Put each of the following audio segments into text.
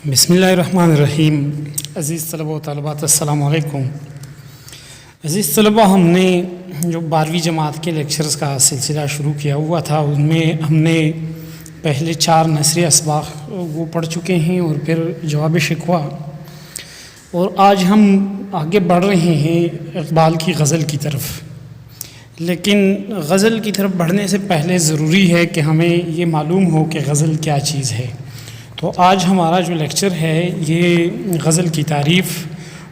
بسم اللہ الرحمن الرحیم۔ عزیز طلبہ و طالبات السلام علیکم۔ عزیز طلبہ، ہم نے جو 12ویں جماعت کے لیکچرز کا سلسلہ شروع کیا ہوا تھا، ان میں ہم نے پہلے 4 نثری اسباق وہ پڑھ چکے ہیں اور پھر جواب شکوہ، اور آج ہم آگے بڑھ رہے ہیں اقبال کی غزل کی طرف۔ لیکن غزل کی طرف بڑھنے سے پہلے ضروری ہے کہ ہمیں یہ معلوم ہو کہ غزل کیا چیز ہے۔ تو آج ہمارا جو لیکچر ہے یہ غزل کی تعریف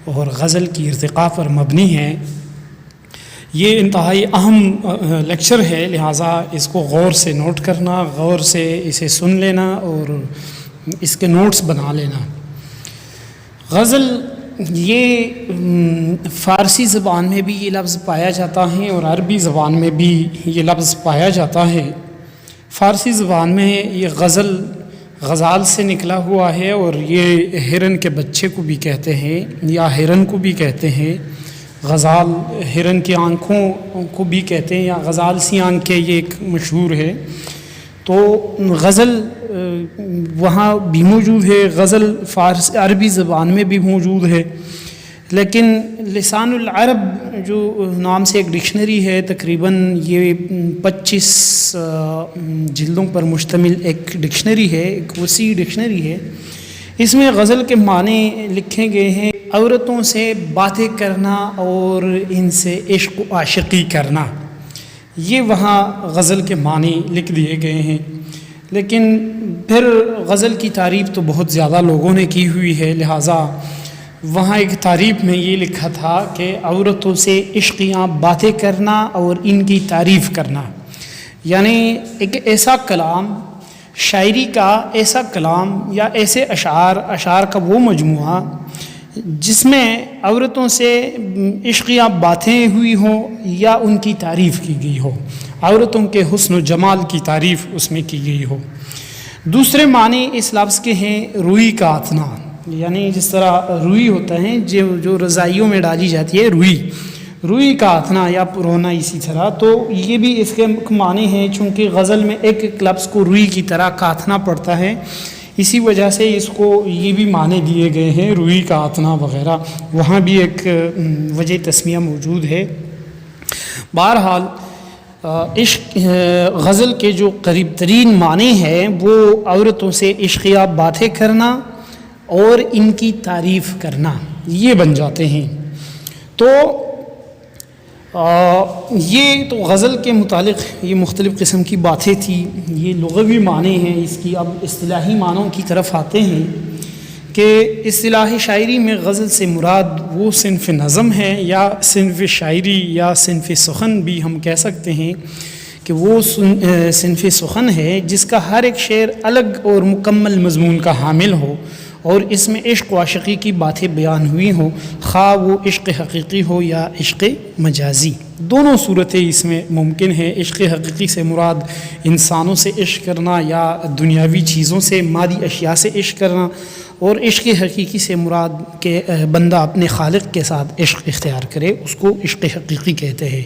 اور غزل کی ارتقاء پر مبنی ہے۔ یہ انتہائی اہم لیکچر ہے، لہٰذا اس کو غور سے نوٹ کرنا، غور سے اسے سن لینا اور اس کے نوٹس بنا لینا۔ غزل یہ فارسی زبان میں بھی یہ لفظ پایا جاتا ہے اور عربی زبان میں بھی یہ لفظ پایا جاتا ہے۔ فارسی زبان میں یہ غزال سے نکلا ہوا ہے، اور یہ ہرن کے بچے کو بھی کہتے ہیں یا ہرن کو بھی کہتے ہیں۔ غزال ہرن کی آنکھوں کو بھی کہتے ہیں، یا غزال سی آنکھیں، یہ ایک مشہور ہے۔ تو غزل وہاں بھی موجود ہے، غزل فارسی عربی زبان میں بھی موجود ہے، لیکن لسان العرب جو نام سے ایک ڈکشنری ہے، تقریباً یہ 25 جلدوں پر مشتمل ایک ڈکشنری ہے، ایک وسیع ڈکشنری ہے۔ اس میں غزل کے معنی لکھے گئے ہیں: عورتوں سے باتیں کرنا اور ان سے عشق و عاشقی کرنا، یہ وہاں غزل کے معنی لکھ دیے گئے ہیں۔ لیکن پھر غزل کی تعریف تو بہت زیادہ لوگوں نے کی ہوئی ہے، لہٰذا وہاں ایک تعریف میں یہ لکھا تھا کہ عورتوں سے عشقیاں باتیں کرنا اور ان کی تعریف کرنا، یعنی ایک ایسا کلام، شاعری کا ایسا کلام یا ایسے اشعار کا وہ مجموعہ جس میں عورتوں سے عشقیاں باتیں ہوئی ہوں یا ان کی تعریف کی گئی ہو، عورتوں کے حسن و جمال کی تعریف اس میں کی گئی ہو۔ دوسرے معنی اس لفظ کے ہیں روئی کا اتنا، یعنی جس طرح روئی ہوتا ہے جو رضائیوں میں ڈالی جاتی ہے، روئی کا اتنا یا پرونا، اسی طرح تو یہ بھی اس کے معنی ہیں، چونکہ غزل میں ایک ایک لفظ کو روئی کی طرح کاٹنا پڑتا ہے، اسی وجہ سے اس کو یہ بھی معنی دیے گئے ہیں، روئی کا اتنا وغیرہ، وہاں بھی ایک وجہ تسمیہ موجود ہے۔ بہرحال غزل کے جو قریب ترین معنی ہیں وہ عورتوں سے عشقیہ باتیں کرنا اور ان کی تعریف کرنا، یہ بن جاتے ہیں۔ تو یہ تو غزل کے متعلق یہ مختلف قسم کی باتیں تھیں، یہ لغوی معنی ہیں اس کی۔ اب اصطلاحی معنوں کی طرف آتے ہیں کہ اصطلاحی شاعری میں غزل سے مراد وہ صنف نظم ہے یا صنف شاعری یا صنف سخن بھی ہم کہہ سکتے ہیں کہ وہ صنف سخن ہے جس کا ہر ایک شعر الگ اور مکمل مضمون کا حامل ہو، اور اس میں عشق و عاشقی کی باتیں بیان ہوئی ہوں، خواہ وہ عشق حقیقی ہو یا عشق مجازی، دونوں صورتیں اس میں ممکن ہیں۔ عشق حقیقی سے مراد انسانوں سے عشق کرنا یا دنیاوی چیزوں سے، مادی اشیاء سے عشق کرنا، اور عشق حقیقی سے مراد کہ بندہ اپنے خالق کے ساتھ عشق اختیار کرے، اس کو عشق حقیقی کہتے ہیں۔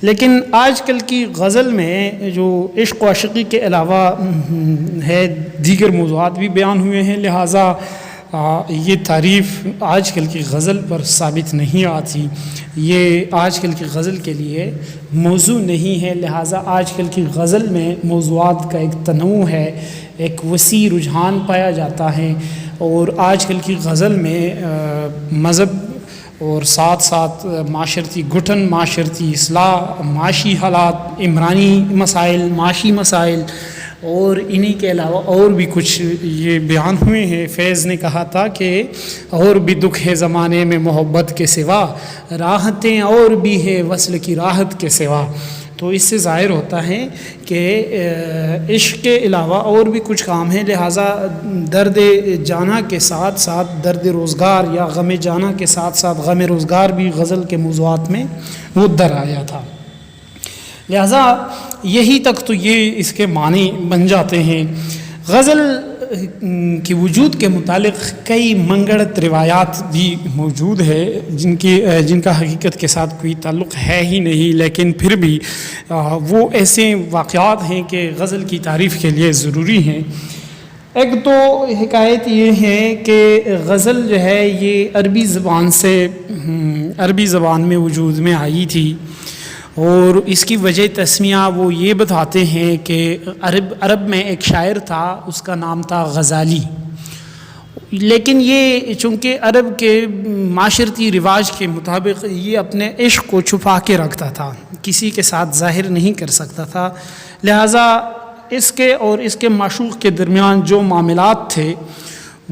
لیکن آج کل کی غزل میں جو عشق و عاشقی کے علاوہ ہے دیگر موضوعات بھی بیان ہوئے ہیں، لہٰذا یہ تعریف آج کل کی غزل پر ثابت نہیں آتی، یہ آج کل کی غزل کے لیے موضوع نہیں ہے، لہٰذا آج کل کی غزل میں موضوعات کا ایک تنوع ہے، ایک وسیع رجحان پایا جاتا ہے، اور آج کل کی غزل میں مذہب اور ساتھ ساتھ معاشرتی گھٹن، معاشرتی اصلاح، معاشی حالات، عمرانی مسائل، معاشی مسائل، اور انہی کے علاوہ اور بھی کچھ یہ بیان ہوئے ہیں۔ فیض نے کہا تھا کہ اور بھی دکھ ہے زمانے میں محبت کے سوا، راحتیں اور بھی ہے وصل کی راحت کے سوا۔ تو اس سے ظاہر ہوتا ہے کہ عشق کے علاوہ اور بھی کچھ کام ہیں، لہٰذا درد جانا کے ساتھ ساتھ درد روزگار یا غم جانا کے ساتھ ساتھ غم روزگار بھی غزل کے موضوعات میں وہ در آیا تھا، لہٰذا یہی تک تو یہ اس کے معنی بن جاتے ہیں۔ غزل کی وجود کے متعلق کئی منگڑت روایات بھی موجود ہے جن کا حقیقت کے ساتھ کوئی تعلق ہے ہی نہیں، لیکن پھر بھی وہ ایسے واقعات ہیں کہ غزل کی تعریف کے لیے ضروری ہیں۔ ایک تو حکایت یہ ہے کہ غزل جو ہے یہ عربی زبان میں وجود میں آئی تھی، اور اس کی وجہ تسمیہ وہ یہ بتاتے ہیں کہ عرب میں ایک شاعر تھا، اس کا نام تھا غزالی، لیکن یہ چونکہ عرب کے معاشرتی رواج کے مطابق یہ اپنے عشق کو چھپا کے رکھتا تھا، کسی کے ساتھ ظاہر نہیں کر سکتا تھا، لہٰذا اس کے اور اس کے معشوق کے درمیان جو معاملات تھے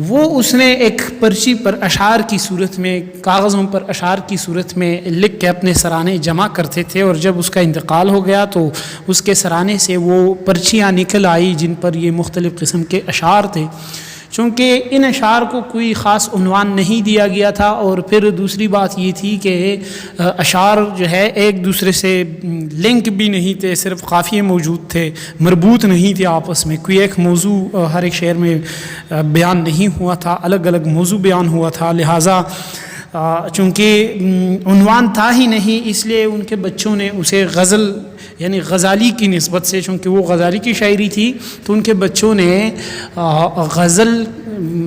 وہ اس نے ایک پرچی پر اشعار کی صورت میں، کاغذوں پر اشعار کی صورت میں لکھ کے اپنے سرانے جمع کرتے تھے، اور جب اس کا انتقال ہو گیا تو اس کے سرانے سے وہ پرچیاں نکل آئی جن پر یہ مختلف قسم کے اشعار تھے۔ چونکہ ان اشعار کو کوئی خاص عنوان نہیں دیا گیا تھا، اور پھر دوسری بات یہ تھی کہ اشعار جو ہے ایک دوسرے سے لنک بھی نہیں تھے، صرف قافیے موجود تھے، مربوط نہیں تھے آپس میں، کوئی ایک موضوع ہر ایک شعر میں بیان نہیں ہوا تھا، الگ الگ موضوع بیان ہوا تھا، لہٰذا چونکہ عنوان تھا ہی نہیں، اس لیے ان کے بچوں نے اسے غزل یعنی غزالی کی نسبت سے، چونکہ وہ غزالی کی شاعری تھی تو ان کے بچوں نے غزل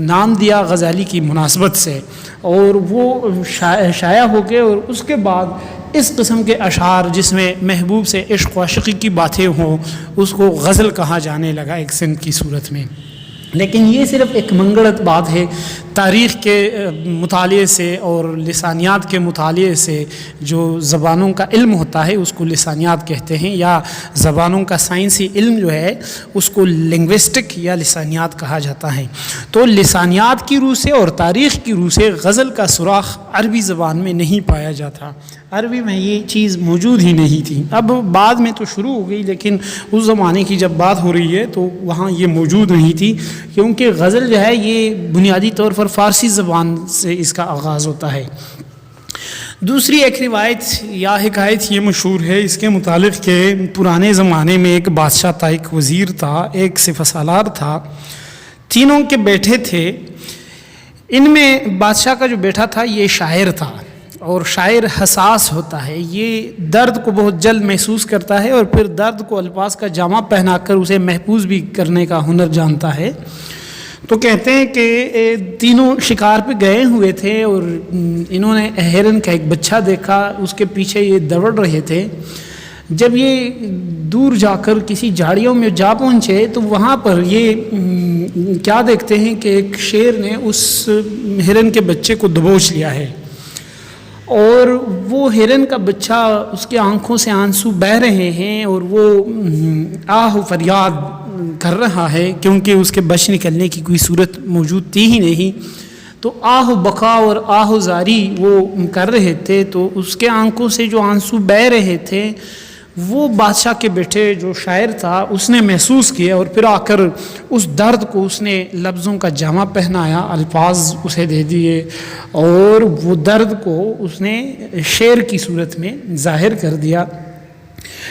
نام دیا غزالی کی مناسبت سے، اور وہ شائع ہو گئے، اور اس کے بعد اس قسم کے اشعار جس میں محبوب سے عشق و عاشقی کی باتیں ہوں اس کو غزل کہا جانے لگا ایک سند کی صورت میں۔ لیکن یہ صرف ایک منگڑت بات ہے، تاریخ کے مطالعے سے اور لسانیات کے مطالعے سے جو زبانوں کا علم ہوتا ہے اس کو لسانیات کہتے ہیں، یا زبانوں کا سائنسی علم جو ہے اس کو لنگوسٹک یا لسانیات کہا جاتا ہے۔ تو لسانیات کی روح سے اور تاریخ کی روح سے غزل کا سراغ عربی زبان میں نہیں پایا جاتا، عربی میں یہ چیز موجود ہی نہیں تھی، اب بعد میں تو شروع ہو گئی، لیکن اس زمانے کی جب بات ہو رہی ہے تو وہاں یہ موجود نہیں تھی، کیونکہ غزل جو ہے یہ بنیادی طور پر فارسی زبان سے اس کا آغاز ہوتا ہے۔ دوسری ایک روایت یا حکایت یہ مشہور ہے اس کے متعلق کہ پرانے زمانے میں ایک بادشاہ تھا، ایک وزیر تھا، ایک سپہ سالار تھا، تینوں کے بیٹے تھے۔ ان میں بادشاہ کا جو بیٹا تھا یہ شاعر تھا، اور شاعر حساس ہوتا ہے، یہ درد کو بہت جلد محسوس کرتا ہے اور پھر درد کو الفاظ کا جامہ پہنا کر اسے محفوظ بھی کرنے کا ہنر جانتا ہے۔ تو کہتے ہیں کہ تینوں شکار پہ گئے ہوئے تھے اور انہوں نے ہرن کا ایک بچہ دیکھا، اس کے پیچھے یہ دوڑ رہے تھے۔ جب یہ دور جا کر کسی جھاڑیوں میں جا پہنچے تو وہاں پر یہ کیا دیکھتے ہیں کہ ایک شیر نے اس ہرن کے بچے کو دبوچ لیا ہے، اور وہ ہرن کا بچہ اس کے آنکھوں سے آنسو بہہ رہے ہیں، اور وہ آہ و فریاد کر رہا ہے کیونکہ اس کے بچ نکلنے کی کوئی صورت موجود تھی ہی نہیں۔ تو آہ و بقا اور آہ و زاری وہ کر رہے تھے، تو اس کے آنکھوں سے جو آنسو بہہ رہے تھے وہ بادشاہ کے بیٹے جو شاعر تھا اس نے محسوس کیا، اور پھر آ کر اس درد کو اس نے لفظوں کا جامہ پہنایا، الفاظ اسے دے دیے، اور وہ درد کو اس نے شعر کی صورت میں ظاہر کر دیا۔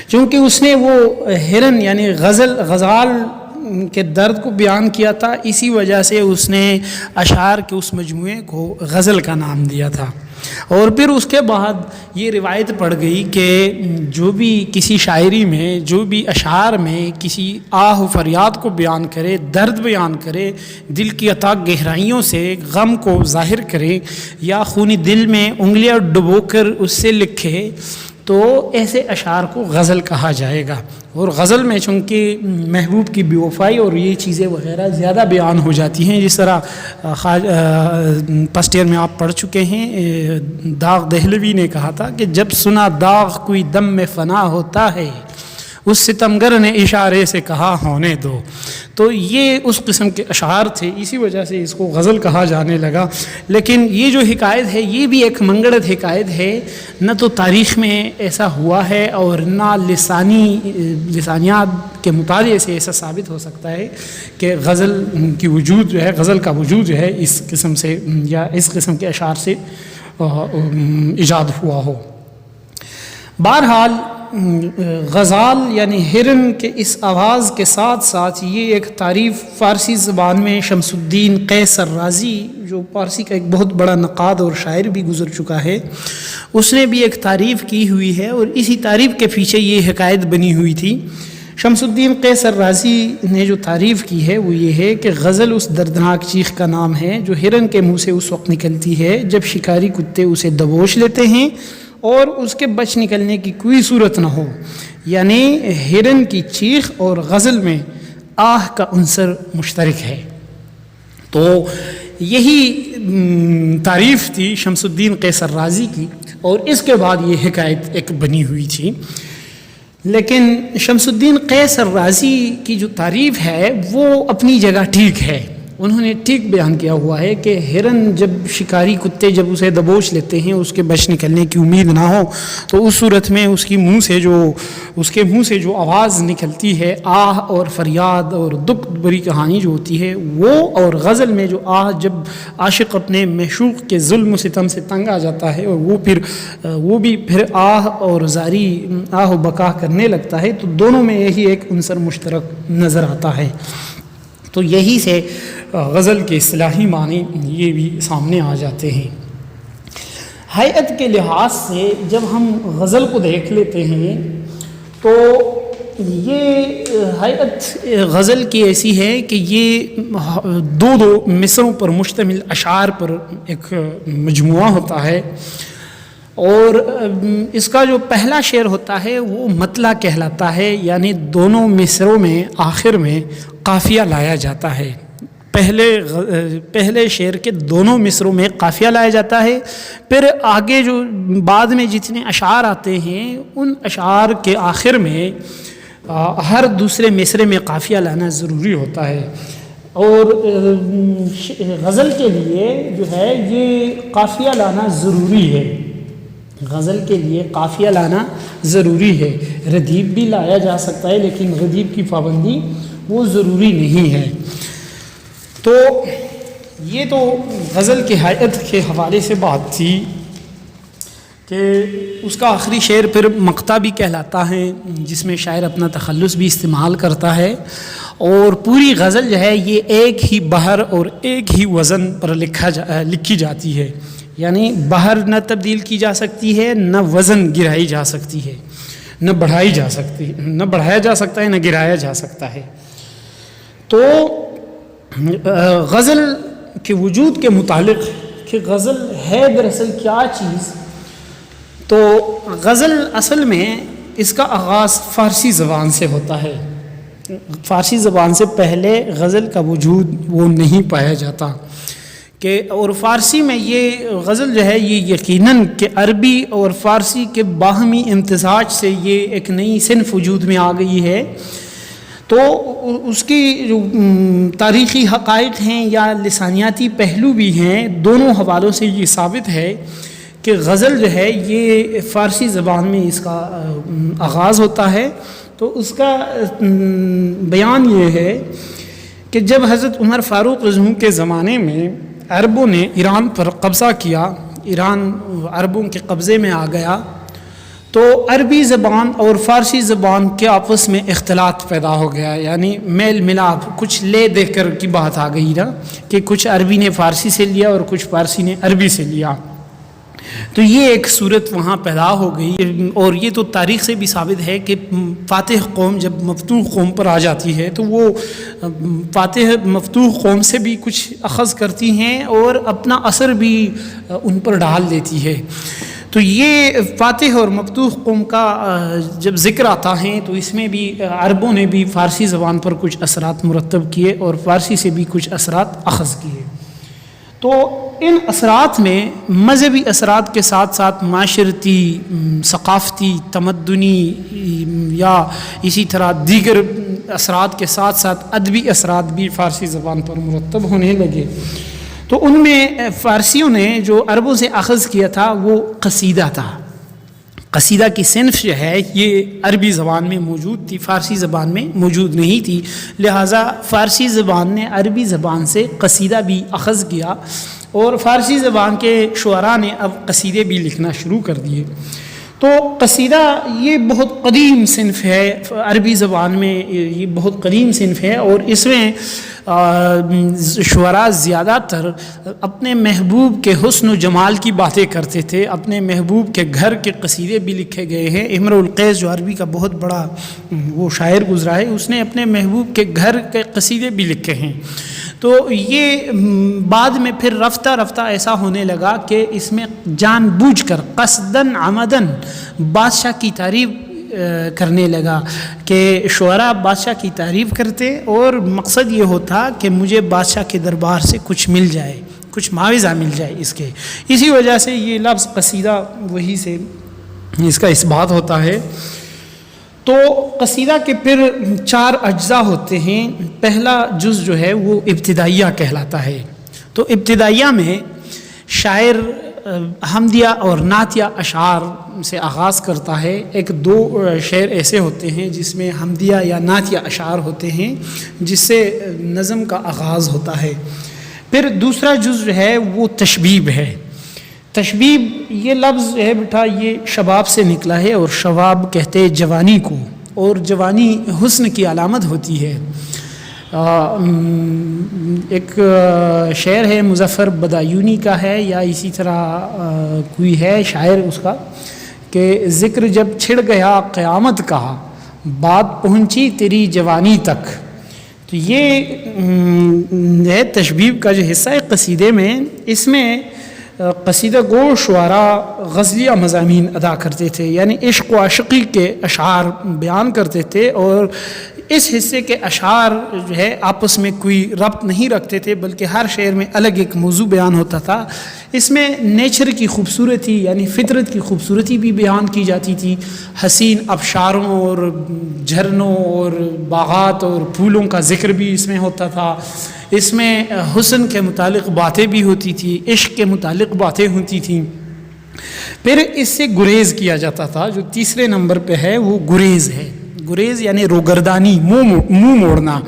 چونکہ اس نے وہ ہرن یعنی غزال کے درد کو بیان کیا تھا، اسی وجہ سے اس نے اشعار کے اس مجموعے کو غزل کا نام دیا تھا۔ اور پھر اس کے بعد یہ روایت پڑ گئی کہ جو بھی کسی شاعری میں، جو بھی اشعار میں کسی آہ و فریاد کو بیان کرے، درد بیان کرے، دل کی اتھاہ گہرائیوں سے غم کو ظاہر کرے، یا خونی دل میں انگلیاں ڈبو کر اس سے لکھے، تو ایسے اشعار کو غزل کہا جائے گا۔ اور غزل میں چونکہ محبوب کی بے وفائی اور یہ چیزیں وغیرہ زیادہ بیان ہو جاتی ہیں، جس طرح فرسٹ ایئر میں آپ پڑھ چکے ہیں، داغ دہلوی نے کہا تھا کہ جب سنا داغ کوئی دم میں فنا ہوتا ہے، اس ستمگر نے اشارے سے کہا ہونے دو۔ تو یہ اس قسم کے اشعار تھے، اسی وجہ سے اس کو غزل کہا جانے لگا۔ لیکن یہ جو حکایت ہے یہ بھی ایک منگڑت حکایت ہے، نہ تو تاریخ میں ایسا ہوا ہے اور نہ لسانیات کے مطالعے سے ایسا ثابت ہو سکتا ہے کہ غزل کی وجود جو ہے، غزل کا وجود جو ہے اس قسم سے یا اس قسم کے اشعار سے ایجاد ہوا ہو۔ بہرحال غزال یعنی ہرن کے اس آواز کے ساتھ ساتھ یہ ایک تعریف فارسی زبان میں شمس الدین قیس الرازی جو فارسی کا ایک بہت بڑا نقاد اور شاعر بھی گزر چکا ہے، اس نے بھی ایک تعریف کی ہوئی ہے، اور اسی تعریف کے پیچھے یہ حکایت بنی ہوئی تھی شمس الدین قیس الرازی نے جو تعریف کی ہے وہ یہ ہے کہ غزل اس دردناک چیخ کا نام ہے جو ہرن کے منہ سے اس وقت نکلتی ہے جب شکاری کتے اسے دبوچ لیتے ہیں اور اس کے بچ نکلنے کی کوئی صورت نہ ہو، یعنی ہرن کی چیخ اور غزل میں آہ کا عنصر مشترک ہے۔ تو یہی تعریف تھی شمس الدین قیس الرازی کی، اور اس کے بعد یہ حکایت ایک بنی ہوئی تھی۔ لیکن شمس الدین قیس الرازی کی جو تعریف ہے وہ اپنی جگہ ٹھیک ہے، انہوں نے ٹھیک بیان کیا ہوا ہے کہ ہرن جب شکاری کتے جب اسے دبوچ لیتے ہیں اس کے بچ نکلنے کی امید نہ ہو تو اس صورت میں اس کے منہ سے جو آواز نکلتی ہے، آہ اور فریاد اور دکھ بری کہانی جو ہوتی ہے وہ، اور غزل میں جو آہ جب عاشق اپنے معشوق کے ظلم و ستم سے تنگ آ جاتا ہے اور وہ بھی پھر آہ اور زاری آہ و بکا کرنے لگتا ہے، تو دونوں میں یہی ایک عنصر مشترک نظر آتا ہے۔ تو یہی سے غزل کے اصطلاحی معنی یہ بھی سامنے آ جاتے ہیں۔ ہیئت کے لحاظ سے جب ہم غزل کو دیکھ لیتے ہیں تو یہ ہیئت غزل کی ایسی ہے کہ یہ دو مصروں پر مشتمل اشعار پر ایک مجموعہ ہوتا ہے، اور اس کا جو پہلا شعر ہوتا ہے وہ مطلع کہلاتا ہے، یعنی دونوں مصروں میں آخر میں قافیہ لایا جاتا ہے۔ پہلے شعر کے دونوں مصروں میں قافیہ لایا جاتا ہے، پھر آگے جو بعد میں جتنے اشعار آتے ہیں ان اشعار کے آخر میں ہر دوسرے مصرے میں قافیہ لانا ضروری ہوتا ہے، اور غزل کے لیے جو ہے یہ قافیہ لانا ضروری ہے، غزل کے لیے قافیہ لانا ضروری ہے۔ ردیف بھی لایا جا سکتا ہے لیکن ردیف کی پابندی وہ ضروری نہیں ہے۔ تو یہ تو غزل کی ہیئت کے حوالے سے بات تھی کہ اس کا آخری شعر پھر مقطع بھی کہلاتا ہے، جس میں شاعر اپنا تخلص بھی استعمال کرتا ہے، اور پوری غزل جو ہے یہ ایک ہی بحر اور ایک ہی وزن پر لکھی جاتی ہے، یعنی بحر نہ تبدیل کی جا سکتی ہے، نہ وزن گرائی جا سکتی ہے، نہ بڑھایا جا سکتا ہے، نہ گرایا جا سکتا ہے۔ تو غزل کے وجود کے متعلق کہ غزل ہے دراصل کیا چیز، تو غزل اصل میں اس کا آغاز فارسی زبان سے ہوتا ہے۔ فارسی زبان سے پہلے غزل کا وجود وہ نہیں پایا جاتا کہ، اور فارسی میں یہ غزل جو ہے یہ یقیناً کہ عربی اور فارسی کے باہمی امتزاج سے یہ ایک نئی صنف وجود میں آ گئی ہے۔ تو اس کی جو تاریخی حقائق ہیں یا لسانیاتی پہلو بھی ہیں، دونوں حوالوں سے یہ ثابت ہے کہ غزل جو ہے یہ فارسی زبان میں اس کا آغاز ہوتا ہے۔ تو اس کا بیان یہ ہے کہ جب حضرت عمر فاروق رضی اللہ عنہ کے زمانے میں عربوں نے ایران پر قبضہ کیا، ایران عربوں کے قبضے میں آ گیا، تو عربی زبان اور فارسی زبان کے آپس میں اختلاط پیدا ہو گیا، یعنی میل ملاپ، کچھ لے دے کر کی بات آ گئی نا، کہ کچھ عربی نے فارسی سے لیا اور کچھ فارسی نے عربی سے لیا، تو یہ ایک صورت وہاں پیدا ہو گئی۔ اور یہ تو تاریخ سے بھی ثابت ہے کہ فاتح قوم جب مفتوح قوم پر آ جاتی ہے تو وہ فاتح مفتوح قوم سے بھی کچھ اخذ کرتی ہیں اور اپنا اثر بھی ان پر ڈال دیتی ہے۔ تو یہ فاتح اور مفتوح قوم کا جب ذکر آتا ہے تو اس میں بھی عربوں نے بھی فارسی زبان پر کچھ اثرات مرتب کیے اور فارسی سے بھی کچھ اثرات اخذ کیے۔ تو ان اثرات میں مذہبی اثرات کے ساتھ ساتھ معاشرتی، ثقافتی، تمدنی یا اسی طرح دیگر اثرات کے ساتھ ساتھ ادبی اثرات بھی فارسی زبان پر مرتب ہونے لگے۔ تو ان میں فارسیوں نے جو عربوں سے اخذ کیا تھا وہ قصیدہ تھا۔ قصیدہ کی صنف جو ہے یہ عربی زبان میں موجود تھی، فارسی زبان میں موجود نہیں تھی، لہٰذا فارسی زبان نے عربی زبان سے قصیدہ بھی اخذ کیا اور فارسی زبان کے شعراء نے اب قصیدے بھی لکھنا شروع کر دیے۔ تو قصیدہ یہ بہت قدیم صنف ہے عربی زبان میں، یہ بہت قدیم صنف ہے، اور اس میں شعراء زیادہ تر اپنے محبوب کے حسن و جمال کی باتیں کرتے تھے. اپنے محبوب کے گھر کے قصیدے بھی لکھے گئے ہیں. امرؤ القیس جو عربی کا بہت بڑا وہ شاعر گزرا ہے, اس نے اپنے محبوب کے گھر کے قصیدے بھی لکھے ہیں. تو یہ بعد میں پھر رفتہ رفتہ ایسا ہونے لگا کہ اس میں جان بوجھ کر قصداً عمداً بادشاہ کی تعریف کرنے لگا کہ شعراء بادشاہ کی تعریف کرتے اور مقصد یہ ہوتا کہ مجھے بادشاہ کے دربار سے کچھ مل جائے, کچھ معاوضہ مل جائے اس کے. اسی وجہ سے یہ لفظ قصیدہ وہی سے اس کا اثبات ہوتا ہے. تو قصیدہ کے پھر 4 اجزاء ہوتے ہیں. پہلا جز جو ہے وہ ابتدائیہ کہلاتا ہے. تو ابتدائیہ میں شاعر حمدیہ اور نعتیہ اشعار سے آغاز کرتا ہے. 1-2 شعر ایسے ہوتے ہیں جس میں حمدیہ یا نعتیہ اشعار ہوتے ہیں جس سے نظم کا آغاز ہوتا ہے. پھر دوسرا جز جو ہے وہ تشبیب ہے. تشبیب یہ لفظ جو ہے بیٹا یہ شباب سے نکلا ہے, اور شباب کہتے ہیں جوانی کو, اور جوانی حسن کی علامت ہوتی ہے. ایک شعر ہے مظفر بدایونی کا ہے یا اسی طرح کوئی ہے شاعر اس کا کہ ذکر جب چھڑ گیا قیامت کا بات پہنچی تیری جوانی تک. تو یہ ہے تشبیب کا جو حصہ ہے قصیدے میں. اس میں قصیدہ گو شعراء غزلیہ مضامین ادا کرتے تھے, یعنی عشق و عاشقی کے اشعار بیان کرتے تھے, اور اس حصے کے اشعار جو ہے آپس میں کوئی ربط نہیں رکھتے تھے بلکہ ہر شعر میں الگ ایک موضوع بیان ہوتا تھا. اس میں نیچر کی خوبصورتی یعنی فطرت کی خوبصورتی بھی بیان کی جاتی تھی, حسین ابشاروں اور جھرنوں اور باغات اور پھولوں کا ذکر بھی اس میں ہوتا تھا. اس میں حسن کے متعلق باتیں بھی ہوتی تھی, عشق کے متعلق باتیں ہوتی تھیں. پھر اس سے گریز کیا جاتا تھا. جو تیسرے نمبر پہ ہے وہ گریز ہے. گریز یعنی روگردانی, منہ موڑنا.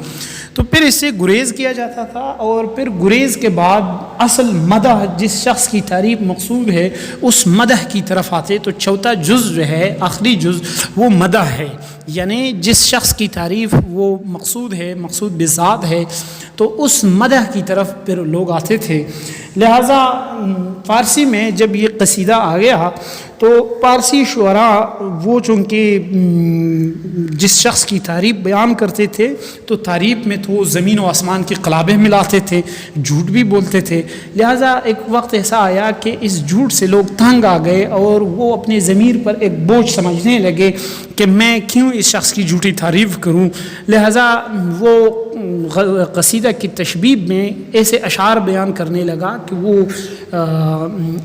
تو پھر اس سے گریز کیا جاتا تھا, اور پھر گریز کے بعد اصل مدح جس شخص کی تعریف مقصود ہے اس مدح کی طرف آتے. تو چوتھا جز جو ہے آخری جز وہ مدح ہے, یعنی جس شخص کی تعریف وہ مقصود ہے, مقصود بذات ہے, تو اس مدح کی طرف پھر لوگ آتے تھے. لہٰذا فارسی میں جب یہ قصیدہ آ گیا تو پارسی شعراء وہ چونکہ جس شخص کی تعریف بیان کرتے تھے تو تعریف میں تو وہ زمین و آسمان کی قلابیں ملاتے تھے, جھوٹ بھی بولتے تھے. لہٰذا ایک وقت ایسا آیا کہ اس جھوٹ سے لوگ تنگ آ گئے اور وہ اپنے ضمیر پر ایک بوجھ سمجھنے لگے کہ میں کیوں اس شخص کی جھوٹی تعریف کروں. لہٰذا وہ قصیدہ کی تشبیب میں ایسے اشعار بیان کرنے لگا کہ وہ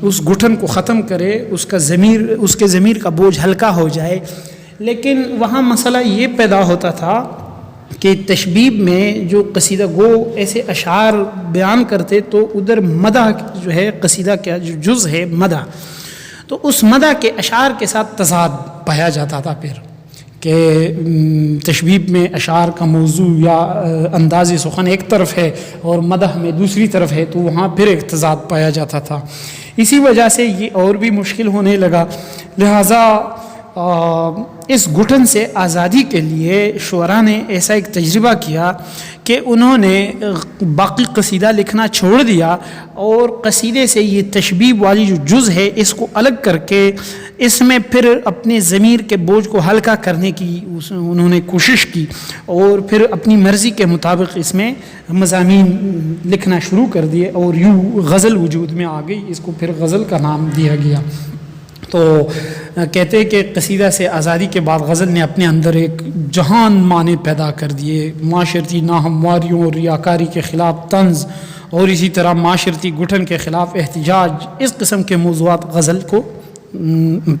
اس گھٹن کو ختم کرے, اس کے ضمیر کا بوجھ ہلکا ہو جائے. لیکن وہاں مسئلہ یہ پیدا ہوتا تھا کہ تشبیب میں جو قصیدہ گو ایسے اشعار بیان کرتے تو ادھر مدح جو ہے قصیدہ کا جو جز ہے مدح, تو اس مدح کے اشعار کے ساتھ تضاد پایا جاتا تھا پھر کہ تشبیب میں اشعار کا موضوع یا انداز سخن ایک طرف ہے اور مدح میں دوسری طرف ہے, تو وہاں پھر ایک تضاد پایا جاتا تھا. اسی وجہ سے یہ اور بھی مشکل ہونے لگا. لہٰذا اس گھٹن سے آزادی کے لیے شعراء نے ایسا ایک تجربہ کیا کہ انہوں نے باقی قصیدہ لکھنا چھوڑ دیا اور قصیدے سے یہ تشبیب والی جو جز ہے اس کو الگ کر کے اس میں پھر اپنے ضمیر کے بوجھ کو ہلکا کرنے کی انہوں نے کوشش کی, اور پھر اپنی مرضی کے مطابق اس میں مضامین لکھنا شروع کر دیے, اور یوں غزل وجود میں آ گئی. اس کو پھر غزل کا نام دیا گیا. تو کہتے ہیں کہ قصیدہ سے آزادی کے بعد غزل نے اپنے اندر ایک جہان معنی پیدا کر دیے. معاشرتی ناہمواریوں اور ریاکاری کے خلاف طنز, اور اسی طرح معاشرتی گھٹن کے خلاف احتجاج, اس قسم کے موضوعات غزل کو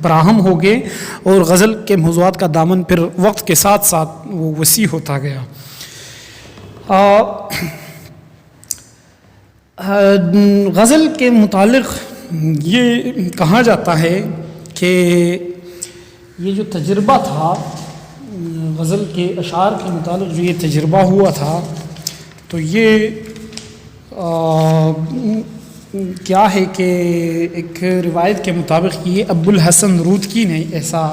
فراہم ہو گئے, اور غزل کے موضوعات کا دامن پھر وقت کے ساتھ ساتھ وہ وسیع ہوتا گیا. غزل کے متعلق یہ کہا جاتا ہے کہ یہ جو تجربہ تھا غزل کے اشعار کے متعلق جو یہ تجربہ ہوا تھا تو یہ کیا ہے کہ ایک روایت کے مطابق یہ ابو الحسن رودکی نے ایسا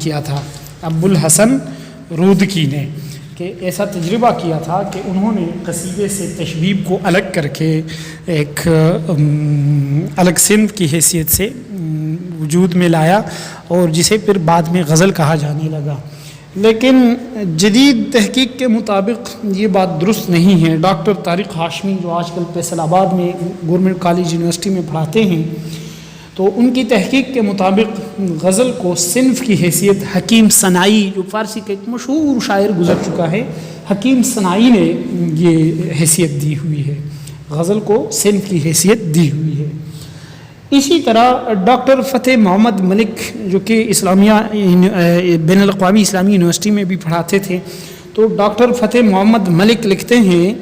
کیا تھا. ابو الحسن رودکی نے کہ ایسا تجربہ کیا تھا کہ انہوں نے قصیدے سے تشبیب کو الگ کر کے ایک الگ صنف کی حیثیت سے وجود میں لایا اور جسے پھر بعد میں غزل کہا جانے لگا. لیکن جدید تحقیق کے مطابق یہ بات درست نہیں ہے. ڈاکٹر طارق ہاشمی جو آج کل فیصل آباد میں گورنمنٹ کالج یونیورسٹی میں پڑھاتے ہیں، تو ان کی تحقیق کے مطابق غزل کو صنف کی حیثیت حکیم صناعی، جو فارسی کا ایک مشہور شاعر گزر چکا ہے، حکیم صناعی نے یہ حیثیت دی ہوئی ہے، غزل کو صنف کی حیثیت دی ہوئی ہے. اسی طرح ڈاکٹر فتح محمد ملک جو کہ اسلامیہ بین الاقوامی اسلامی یونیورسٹی میں بھی پڑھاتے تھے، تو ڈاکٹر فتح محمد ملک لکھتے ہیں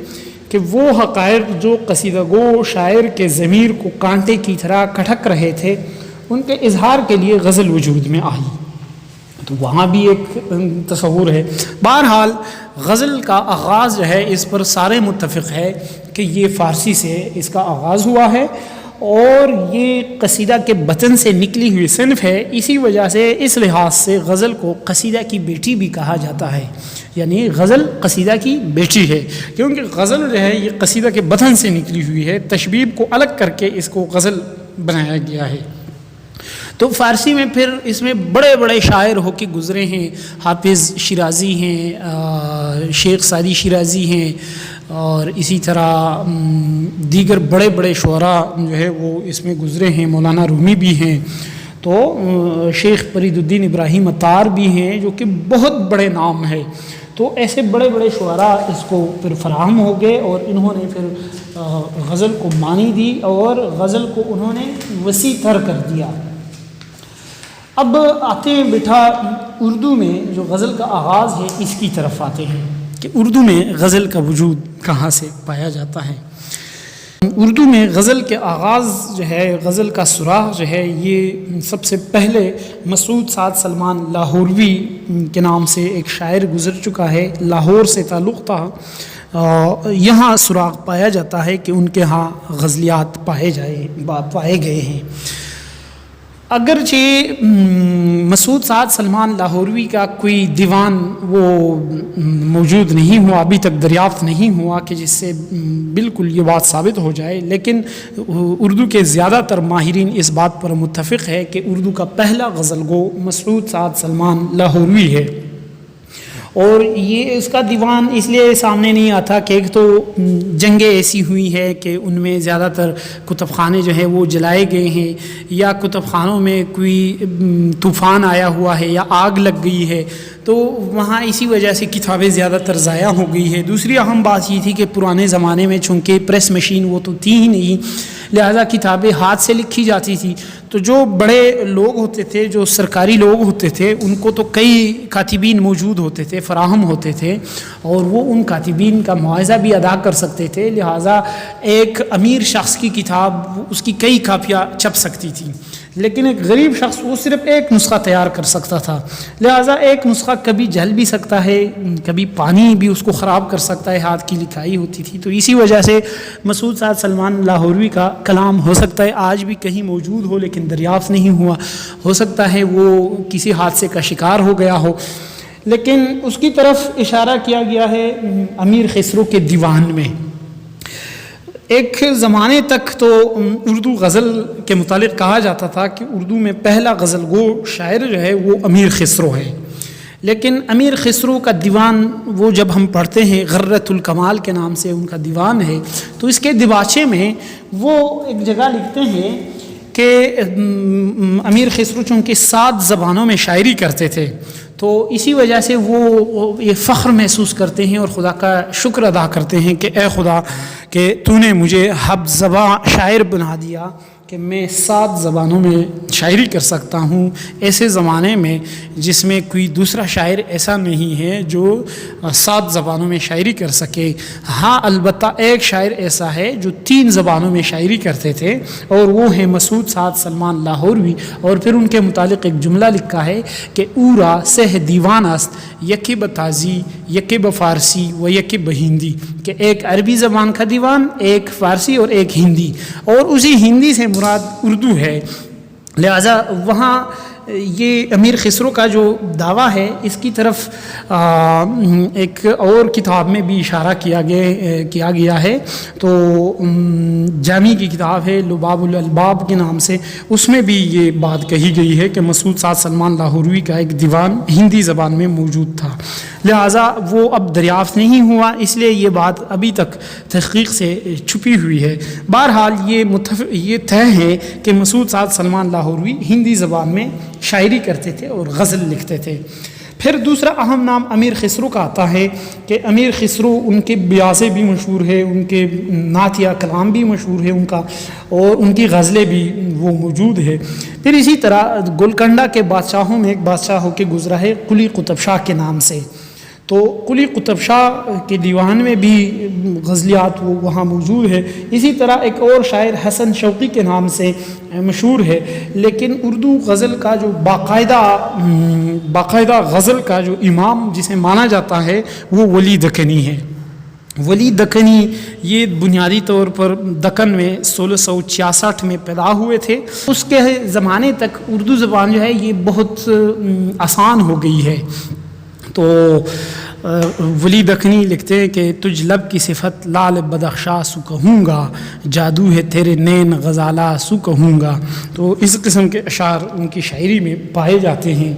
کہ وہ حقائق جو قصیدہ گو شاعر کے ضمیر کو کانٹے کی طرح کھٹک رہے تھے، ان کے اظہار کے لیے غزل وجود میں آئی. تو وہاں بھی ایک تصور ہے. بہرحال غزل کا آغاز جو ہے اس پر سارے متفق ہے کہ یہ فارسی سے اس کا آغاز ہوا ہے اور یہ قصیدہ کے بطن سے نکلی ہوئی صنف ہے. اسی وجہ سے اس لحاظ سے غزل کو قصیدہ کی بیٹی بھی کہا جاتا ہے، یعنی غزل قصیدہ کی بیٹی ہے، کیونکہ غزل جو ہے یہ قصیدہ کے بطن سے نکلی ہوئی ہے. تشبیب کو الگ کر کے اس کو غزل بنایا گیا ہے. تو فارسی میں پھر اس میں بڑے بڑے شاعر ہو کے گزرے ہیں. حافظ شیرازی ہیں، شیخ سعدی شیرازی ہیں، اور اسی طرح دیگر بڑے بڑے شعراء جو ہے وہ اس میں گزرے ہیں. مولانا رومی بھی ہیں، تو شیخ فرید الدین ابراہیم عطار بھی ہیں جو کہ بہت بڑے نام ہے. تو ایسے بڑے بڑے شعراء اس کو پھر فراہم ہو گئے اور انہوں نے پھر غزل کو معنی دی اور غزل کو انہوں نے وسیع تر کر دیا. اب آتے ہیں بیٹھا اردو میں جو غزل کا آغاز ہے اس کی طرف آتے ہیں کہ اردو میں غزل کا وجود کہاں سے پایا جاتا ہے. اردو میں غزل کے آغاز جو ہے، غزل کا سراغ جو ہے، یہ سب سے پہلے مسعود سعد سلمان لاہوروی کے نام سے ایک شاعر گزر چکا ہے، لاہور سے تعلق تھا. یہاں سراغ پایا جاتا ہے کہ ان کے ہاں غزلیات پائے گئے ہیں. اگرچہ مسعود سعد سلمان لاہوروی کا کوئی دیوان وہ موجود نہیں ہوا، ابھی تک دریافت نہیں ہوا کہ جس سے بالکل یہ بات ثابت ہو جائے، لیکن اردو کے زیادہ تر ماہرین اس بات پر متفق ہے کہ اردو کا پہلا غزل گو مسعود سعد سلمان لاہوروی ہے. اور یہ اس کا دیوان اس لیے سامنے نہیں آتا کہ ایک تو جنگیں ایسی ہوئی ہے کہ ان میں زیادہ تر کتب خانے جو ہیں وہ جلائے گئے ہیں، یا کتب خانوں میں کوئی طوفان آیا ہوا ہے یا آگ لگ گئی ہے، تو وہاں اسی وجہ سے کتابیں زیادہ تر ضائع ہو گئی ہے. دوسری اہم بات یہ تھی کہ پرانے زمانے میں چونکہ پریس مشین وہ تو تھی ہی نہیں، لہذا کتابیں ہاتھ سے لکھی جاتی تھی. تو جو بڑے لوگ ہوتے تھے، جو سرکاری لوگ ہوتے تھے، ان کو تو کئی کاتبین موجود ہوتے تھے، فراہم ہوتے تھے، اور وہ ان کاتبین کا معاوضہ بھی ادا کر سکتے تھے. لہٰذا ایک امیر شخص کی کتاب اس کی کئی کاپیاں چھپ سکتی تھیں، لیکن ایک غریب شخص وہ صرف ایک نسخہ تیار کر سکتا تھا. لہٰذا ایک نسخہ کبھی جل بھی سکتا ہے، کبھی پانی بھی اس کو خراب کر سکتا ہے، ہاتھ کی لکھائی ہوتی تھی. تو اسی وجہ سے مسعود سعد سلمان لاہوروی کا کلام ہو سکتا ہے آج بھی کہیں موجود ہو لیکن دریافت نہیں ہوا، ہو سکتا ہے وہ کسی حادثے کا شکار ہو گیا ہو. لیکن اس کی طرف اشارہ کیا گیا ہے امیر خسرو کے دیوان میں. ایک زمانے تک تو اردو غزل کے متعلق کہا جاتا تھا کہ اردو میں پہلا غزل گو شاعر جو ہے وہ امیر خسرو ہے، لیکن امیر خسرو کا دیوان وہ جب ہم پڑھتے ہیں، غرۃ الکمال کے نام سے ان کا دیوان ہے، تو اس کے دیباچے میں وہ ایک جگہ لکھتے ہیں کہ امیر خسرو چونکہ 7 زبانوں میں شاعری کرتے تھے، تو اسی وجہ سے وہ یہ فخر محسوس کرتے ہیں اور خدا کا شکر ادا کرتے ہیں کہ اے خدا کہ تو نے مجھے 7 زبان شاعر بنا دیا کہ میں 7 زبانوں میں شاعری کر سکتا ہوں. ایسے زمانے میں جس میں کوئی دوسرا شاعر ایسا نہیں ہے جو 7 زبانوں میں شاعری کر سکے. ہاں البتہ ایک شاعر ایسا ہے جو 3 زبانوں میں شاعری کرتے تھے، اور وہ ہیں مسعود سعد سلمان لاہوروی. اور پھر ان کے متعلق ایک جملہ لکھا ہے کہ اورا سہ دیوان است یکی بتازی یکی بفارسی و یکی بہندی، کہ ایک عربی زبان کا دیوان، ایک فارسی اور ایک ہندی، اور اسی ہندی سے مراد اردو ہے. لہذا وہاں یہ امیر خسرو کا جو دعویٰ ہے اس کی طرف ایک اور کتاب میں بھی اشارہ کیا گیا ہے. تو جامی کی کتاب ہے لباب الالباب کے نام سے، اس میں بھی یہ بات کہی گئی ہے کہ مسعود سعد سلمان لاہوروی کا ایک دیوان ہندی زبان میں موجود تھا، لہٰذا وہ اب دریافت نہیں ہوا، اس لیے یہ بات ابھی تک تحقیق سے چھپی ہوئی ہے. بہرحال یہ طے ہے کہ مسعود سعد سلمان لاہوروی ہندی زبان میں شاعری کرتے تھے اور غزل لکھتے تھے. پھر دوسرا اہم نام امیر خسرو کا آتا ہے کہ امیر خسرو ان کے بیاضے بھی مشہور ہے، ان کے نعت یا کلام بھی مشہور ہے ان کا، اور ان کی غزلیں بھی وہ موجود ہے. پھر اسی طرح گولکنڈہ کے بادشاہوں میں ایک بادشاہ ہو کے گزرا ہے قلی قطب شاہ کے نام سے. تو قلی قطب شاہ کے دیوان میں بھی غزلیات وہاں موجود ہے. اسی طرح ایک اور شاعر حسن شوقی کے نام سے مشہور ہے، لیکن اردو غزل کا جو باقاعدہ غزل کا جو امام جسے مانا جاتا ہے وہ ولی دکنی ہے. ولی دکنی یہ بنیادی طور پر دکن میں 1666 میں پیدا ہوئے تھے. اس کے زمانے تک اردو زبان جو ہے یہ بہت آسان ہو گئی ہے. تو ولی دکنی لکھتے ہیں کہ تجھ لب کی صفت لال بدخشا سو کہوں گا، جادو ہے تیرے نین غزالہ سو کہوں گا. تو اس قسم کے اشعار ان کی شاعری میں پائے جاتے ہیں.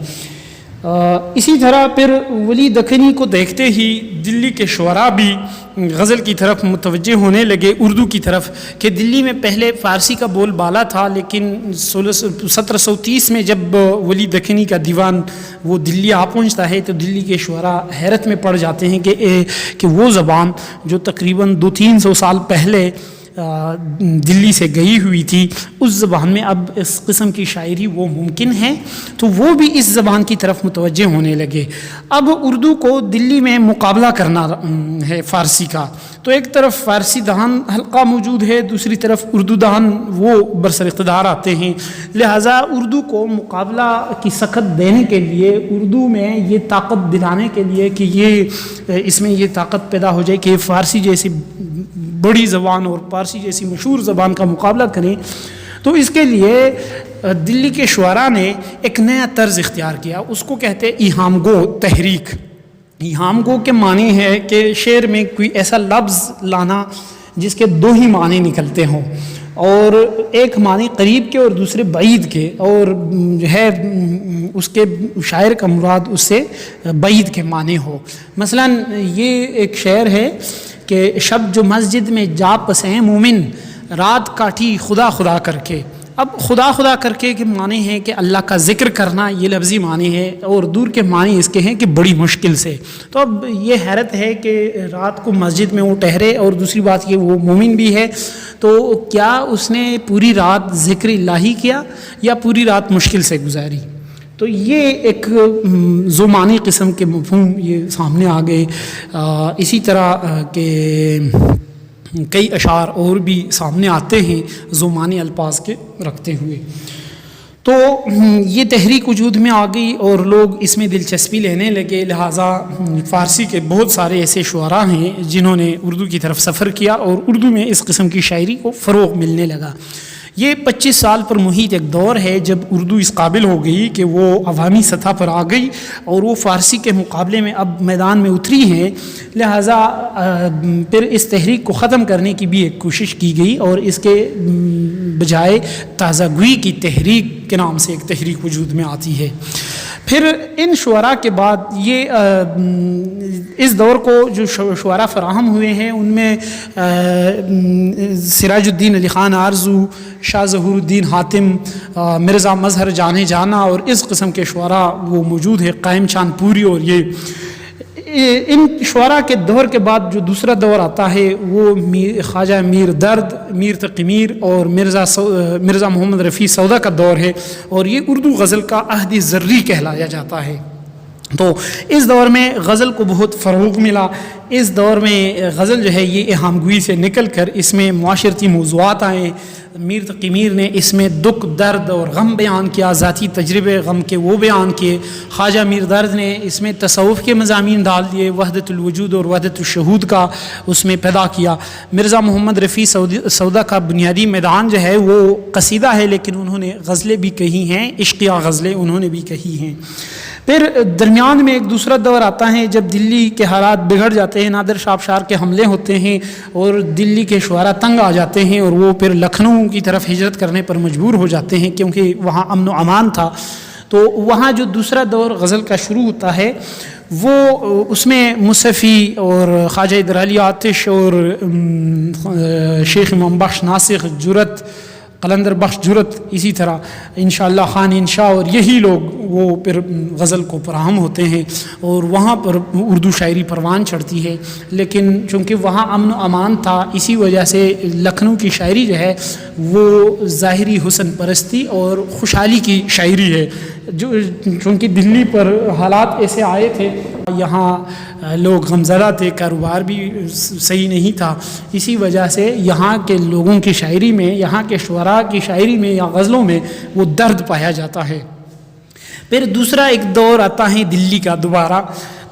اسی طرح پھر ولی دکنی کو دیکھتے ہی دلی کے شعراء بھی غزل کی طرف متوجہ ہونے لگے، اردو کی طرف، کہ دلی میں پہلے فارسی کا بول بالا تھا، لیکن 1730 میں جب ولی دکنی کا دیوان وہ دلی آ پہنچتا ہے تو دلی کے شعراء حیرت میں پڑ جاتے ہیں کہ وہ زبان جو تقریباً 200-300 سال پہلے دلی سے گئی ہوئی تھی، اس زبان میں اب اس قسم کی شاعری وہ ممکن ہے. تو وہ بھی اس زبان کی طرف متوجہ ہونے لگے. اب اردو کو دلی میں مقابلہ کرنا ہے فارسی کا، تو ایک طرف فارسی دہان حلقہ موجود ہے، دوسری طرف اردو دہان وہ برسر اقتدار آتے ہیں. لہٰذا اردو کو مقابلہ کی سکت دینے کے لیے، اردو میں یہ طاقت دلانے کے لیے کہ اس میں یہ طاقت پیدا ہو جائے کہ فارسی جیسی بڑی زبان اور فارسی جیسی مشہور زبان کا مقابلہ کریں، تو اس کے لیے دلی کے شعراء نے ایک نیا طرز اختیار کیا. اس کو کہتے ہیں ایہام گو تحریک. ایہام گو کے معنی ہے کہ شعر میں کوئی ایسا لفظ لانا جس کے دو ہی معنی نکلتے ہوں، اور ایک معنی قریب کے اور دوسرے بعید کے، اور جو ہے اس کے شاعر کا مراد اس سے بعید کے معنی ہو. مثلا یہ ایک شعر ہے کہ شب جو مسجد میں جا پسیں مومن، رات کاٹی خدا خدا کر کے. اب خدا خدا کر کے معنی ہے کہ اللہ کا ذکر کرنا، یہ لفظی معنی ہے، اور دور کے معنی اس کے ہیں کہ بڑی مشکل سے. تو اب یہ حیرت ہے کہ رات کو مسجد میں وہ ٹہرے، اور دوسری بات یہ وہ مومن بھی ہے، تو کیا اس نے پوری رات ذکر الہی کیا یا پوری رات مشکل سے گزاری؟ تو یہ ایک زمانی قسم کے مفہوم یہ سامنے آ گئے. اسی طرح کہ کئی اشعار اور بھی سامنے آتے ہیں زمانی الفاظ کے رکھتے ہوئے. تو یہ تحریک وجود میں آ گئی اور لوگ اس میں دلچسپی لینے لگے. لہٰذا فارسی کے بہت سارے ایسے شعراء ہیں جنہوں نے اردو کی طرف سفر کیا اور اردو میں اس قسم کی شاعری کو فروغ ملنے لگا. یہ 25 سال پر محیط ایک دور ہے جب اردو اس قابل ہو گئی کہ وہ عوامی سطح پر آ گئی اور وہ فارسی کے مقابلے میں اب میدان میں اتری ہیں. لہٰذا پھر اس تحریک کو ختم کرنے کی بھی ایک کوشش کی گئی اور اس کے بجائے تازہ گوئی کی تحریک کے نام سے ایک تحریک وجود میں آتی ہے. پھر ان شعراء کے بعد یہ اس دور کو جو شعراء فراہم ہوئے ہیں ان میں سراج الدین علی خان آرزو، شاہ ظہور الدین حاتم، مرزا مظہر جانے جانا اور اس قسم کے شعراء وہ موجود ہے، قائم چاند پوری. اور ان شعراء کے دور کے بعد جو دوسرا دور آتا ہے وہ خواجہ میر درد، میر تقی میر اور مرزا محمد رفیع سودا کا دور ہے، اور یہ اردو غزل کا عہد زرعی کہلایا جاتا ہے. تو اس دور میں غزل کو بہت فروغ ملا. اس دور میں غزل جو ہے یہ اہام گوئی سے نکل کر اس میں معاشرتی موضوعات آئے. میر تقی میر نے اس میں دکھ درد اور غم بیان کیا، ذاتی تجربے غم کے وہ بیان کیے. خواجہ میر درد نے اس میں تصوف کے مضامین ڈال دیے، وحدت الوجود اور وحدت الشہود کا اس میں پیدا کیا. مرزا محمد رفیع سودا کا بنیادی میدان جو ہے وہ قصیدہ ہے، لیکن انہوں نے غزلیں بھی کہی ہیں، عشقیہ غزلیں انہوں نے بھی کہی ہیں. پھر درمیان میں ایک دوسرا دور آتا ہے جب دلی کے حالات بگڑ جاتے ہیں، نادر شاہ افشار کے حملے ہوتے ہیں اور دلی کے شعراء تنگ آ جاتے ہیں اور وہ پھر لکھنؤ کی طرف ہجرت کرنے پر مجبور ہو جاتے ہیں کیونکہ وہاں امن و امان تھا. تو وہاں جو دوسرا دور غزل کا شروع ہوتا ہے وہ اس میں مصفی اور خواجہ حیدر علی آتش اور شیخ امام بخش ناسخ جرت، قلندر بخش جرت، اسی طرح انشاءاللہ خان انشاء اور یہی لوگ وہ پھر غزل کو فراہم ہوتے ہیں اور وہاں پر اردو شاعری پروان چڑھتی ہے. لیکن چونکہ وہاں امن و امان تھا اسی وجہ سے لکھنؤ کی شاعری جو ہے وہ ظاہری حسن پرستی اور خوشحالی کی شاعری ہے. جو چونکہ دلی پر حالات ایسے آئے تھے، یہاں لوگ غمزدہ تھے، کاروبار بھی صحیح نہیں تھا، اسی وجہ سے یہاں کے لوگوں کی شاعری میں، یہاں کے شعراء کی شاعری میں یا غزلوں میں وہ درد پایا جاتا ہے. پھر دوسرا ایک دور آتا ہے دلی کا دوبارہ.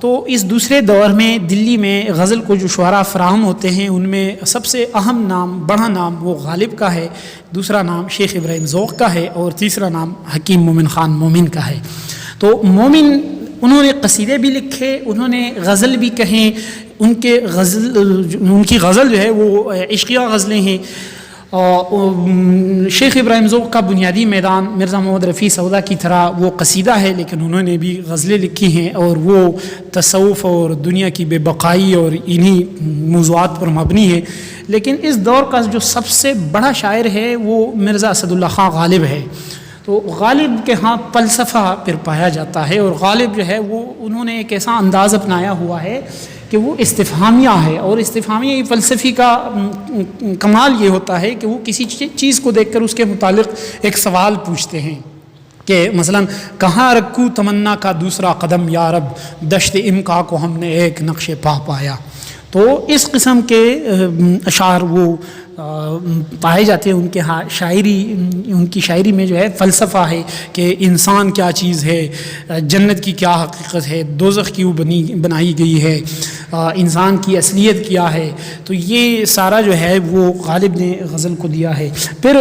تو اس دوسرے دور میں دلی میں غزل کو جو شعراء فراہم ہوتے ہیں ان میں سب سے اہم نام، بڑا نام وہ غالب کا ہے، دوسرا نام شیخ ابراہیم ذوق کا ہے اور تیسرا نام حکیم مومن خان مومن کا ہے. تو مومن انہوں نے قصیدے بھی لکھے، انہوں نے غزل بھی کہیں، ان کی غزل جو ہے وہ عشقیہ غزلیں ہیں. شیخ ابراہیم ذوق کا بنیادی میدان مرزا محمد رفیع سودا کی طرح وہ قصیدہ ہے، لیکن انہوں نے بھی غزلیں لکھی ہیں اور وہ تصوف اور دنیا کی بے بقائی اور انہی موضوعات پر مبنی ہے. لیکن اس دور کا جو سب سے بڑا شاعر ہے وہ مرزا اسد اللہ خان غالب ہے. تو غالب کے ہاں فلسفہ پھر پایا جاتا ہے، اور غالب جو ہے وہ انہوں نے ایک ایسا انداز اپنایا ہوا ہے کہ وہ استفہامیہ ہے. اور استفہامیہ فلسفی کا کمال یہ ہوتا ہے کہ وہ کسی چیز کو دیکھ کر اس کے متعلق ایک سوال پوچھتے ہیں کہ مثلا کہاں رکھوں تمنا کا دوسرا قدم یا رب، دشت امکا کو ہم نے ایک نقش پا پایا. تو اس قسم کے اشعار وہ پائے جاتے ہیں ان کے شاعری. ان کی شاعری میں جو ہے فلسفہ ہے کہ انسان کیا چیز ہے، جنت کی کیا حقیقت ہے، دوزخ کیوں بنائی گئی ہے، انسان کی اصلیت کیا ہے. تو یہ سارا جو ہے وہ غالب نے غزل کو دیا ہے. پھر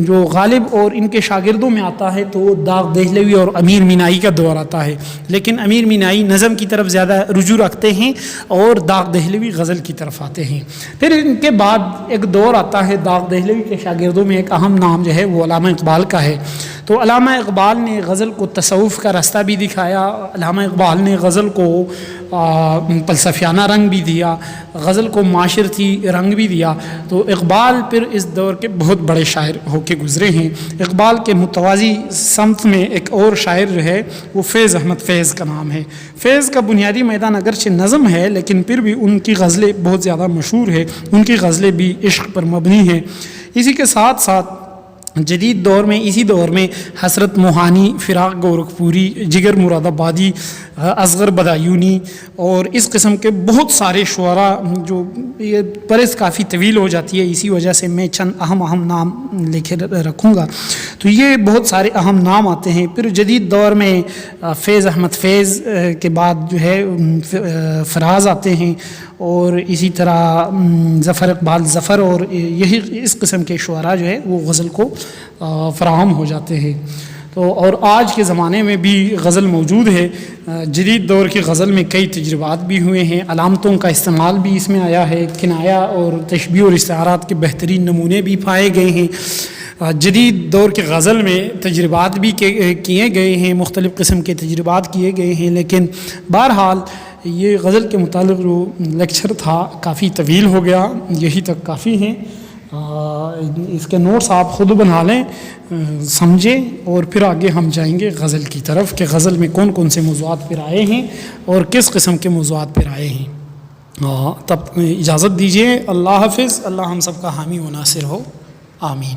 جو غالب اور ان کے شاگردوں میں آتا ہے تو داغ دہلوی اور امیر مینائی کا دور آتا ہے. لیکن امیر مینائی نظم کی طرف زیادہ رجوع رکھتے ہیں اور داغ دہلوی غزل کی طرف آتے ہیں. پھر ان کے بعد ایک دور آتا ہے داغ دہلوی کے شاگردوں میں ایک اہم نام جو ہے وہ علامہ اقبال کا ہے. تو علامہ اقبال نے غزل کو تصوف کا راستہ بھی دکھایا، علامہ اقبال نے غزل کو فلسفیانہ رنگ بھی دیا، غزل کو معاشرتی رنگ بھی دیا. تو اقبال پھر اس دور کے بہت بڑے شاعر ہو کے گزرے ہیں. اقبال کے متوازی سمت میں ایک اور شاعر جو ہے وہ فیض احمد فیض کا نام ہے. فیض کا بنیادی میدان اگرچہ نظم ہے لیکن پھر بھی ان کی غزلیں بہت زیادہ مشہور ہے، ان کی غزلیں بھی عشق پر مبنی ہیں. اسی کے ساتھ ساتھ جدید دور میں، اسی دور میں حسرت موہانی، فراق گورکھپوری، جگر مراد آبادی، اصغر بدایونی اور اس قسم کے بہت سارے شعراء، جو یہ پرس کافی طویل ہو جاتی ہے اسی وجہ سے میں چند اہم نام لکھے رکھوں گا. تو یہ بہت سارے اہم نام آتے ہیں. پھر جدید دور میں فیض احمد فیض کے بعد جو ہے فراز آتے ہیں اور اسی طرح ظفر اقبال ظفر، اور یہی اس قسم کے شعراء جو ہے وہ غزل کو فراہم ہو جاتے ہیں. تو اور آج کے زمانے میں بھی غزل موجود ہے. جدید دور کی غزل میں کئی تجربات بھی ہوئے ہیں، علامتوں کا استعمال بھی اس میں آیا ہے، کنایہ اور تشبیہ اور استعارات کے بہترین نمونے بھی پائے گئے ہیں. جدید دور کے غزل میں تجربات بھی کیے گئے ہیں، مختلف قسم کے تجربات کیے گئے ہیں. لیکن بہرحال یہ غزل کے متعلق جو لیکچر تھا کافی طویل ہو گیا، یہی تک کافی ہیں. اس کے نوٹس آپ خود بنا لیں، سمجھیں، اور پھر آگے ہم جائیں گے غزل کی طرف کہ غزل میں کون کون سے موضوعات پھر آئے ہیں اور کس قسم کے موضوعات پھر آئے ہیں. تب اجازت دیجیے. اللہ حافظ. اللہ ہم سب کا حامی و ناصر ہو. آمین.